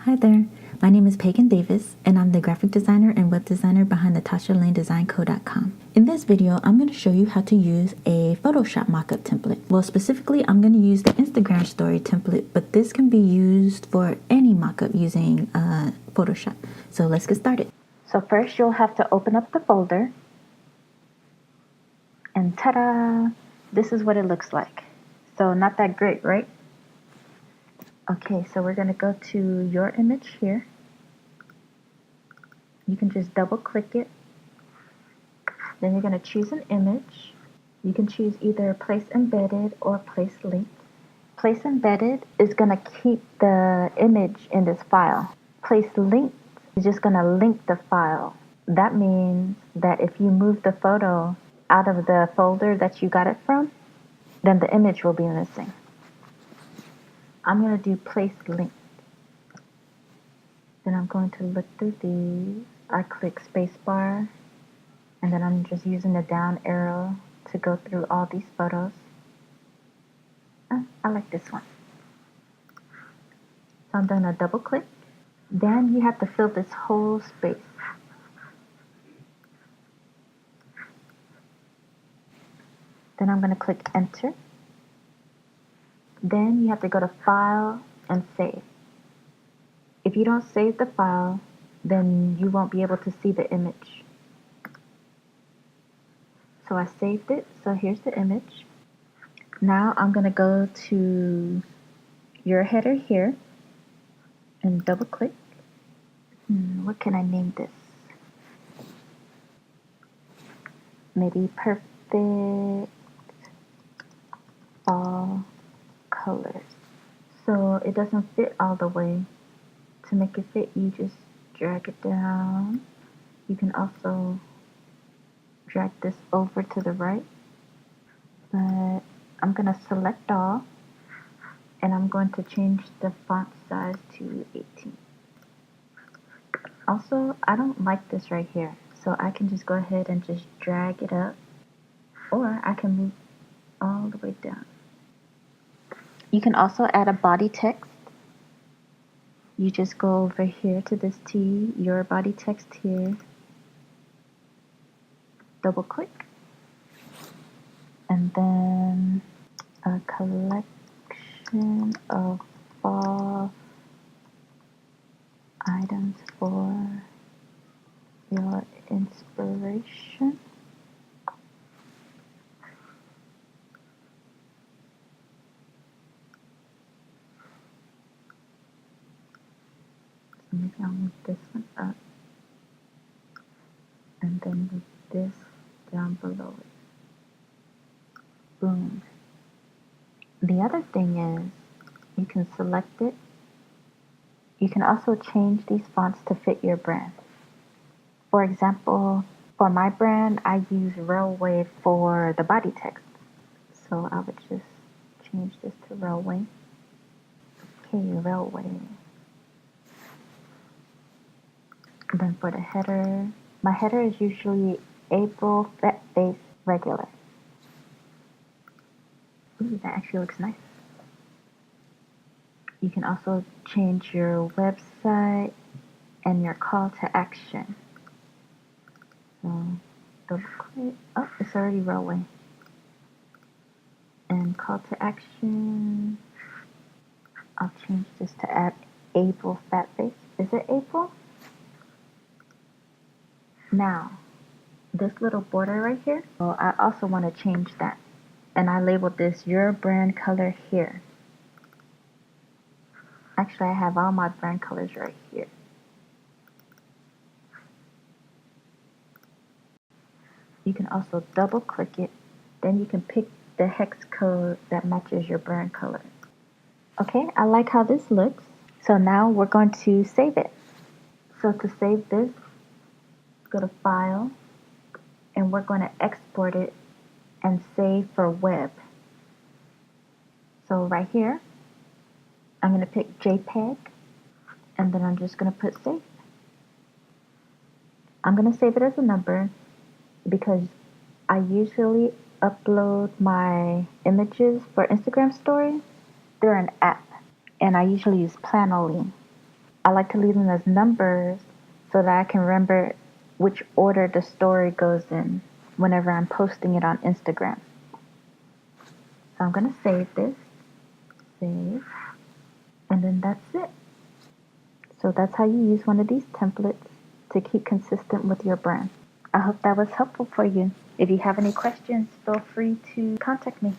Hi there, my name is Paigon Davis, and I'm the graphic designer and web designer behind the TashaLaneDesignCo.com. In this video, I'm going to show you how to use a Photoshop mockup template. Well, specifically, I'm going to use the Instagram story template, but this can be used for any mockup using Photoshop. So let's get started. So first, you'll have to open up the folder, and ta-da! This is what it looks like. So not that great, right? Okay, so we're going to go to your image here. You can just double click it. Then you're going to choose an image. You can choose either place embedded or place linked. Place embedded is going to keep the image in this file. Place linked is just going to link the file. That means that if you move the photo out of the folder that you got it from, then the image will be missing. I'm going to do place linked. Then I'm going to look through these. I click spacebar, and then I'm just using the down arrow to go through all these photos. I like this one. So I'm going to double click. Then you have to fill this whole space. Then I'm going to click enter. Then you have to go to file and save. If you don't save the file, then you won't be able to see the image. So I saved it, so here's the image. Now I'm going to go to your header here and double click. What can I name this? Maybe perfect fall colors. So it doesn't fit all the way. To make it fit, you just drag it down. You can also drag this over to the right. But I'm going to select all, and I'm going to change the font size to 18. Also, I don't like this right here, so I can just go ahead and just drag it up, or I can move all the way down. You can also add a body text. You just go over here to this T, your body text here, double click, and then a collection of fall items for your inspiration. So maybe I'll move this one up and then move this down below it. Boom. The other thing is you can select it. You can also change these fonts to fit your brand. For example, for my brand, I use Railway for the body text. So I would just change this to Railway. Okay, Railway. Then for the header, my header is usually April Fat Face Regular. Ooh, that actually looks nice. You can also change your website and your call to action. So double click. Oh, it's already Railway. And call to action, I'll change this to add April Fat Face. Is it April? Now, this little border right here, well, I also want to change that. And I labeled this your brand color here. Actually, I have all my brand colors right here. You can also double click it. Then you can pick the hex code that matches your brand color. Okay, I like how this looks. So now we're going to save it. So to save this, go to File, and we're going to export it and save for web. So right here, I'm going to pick JPEG, and then I'm just going to put save. I'm going to save it as a number because I usually upload my images for Instagram stories through an app, and I usually use Planoly. I like to leave them as numbers so that I can remember which order the story goes in whenever I'm posting it on Instagram. So I'm going to save this, save, and then that's it. So that's how you use one of these templates to keep consistent with your brand. I hope that was helpful for you. If you have any questions, feel free to contact me.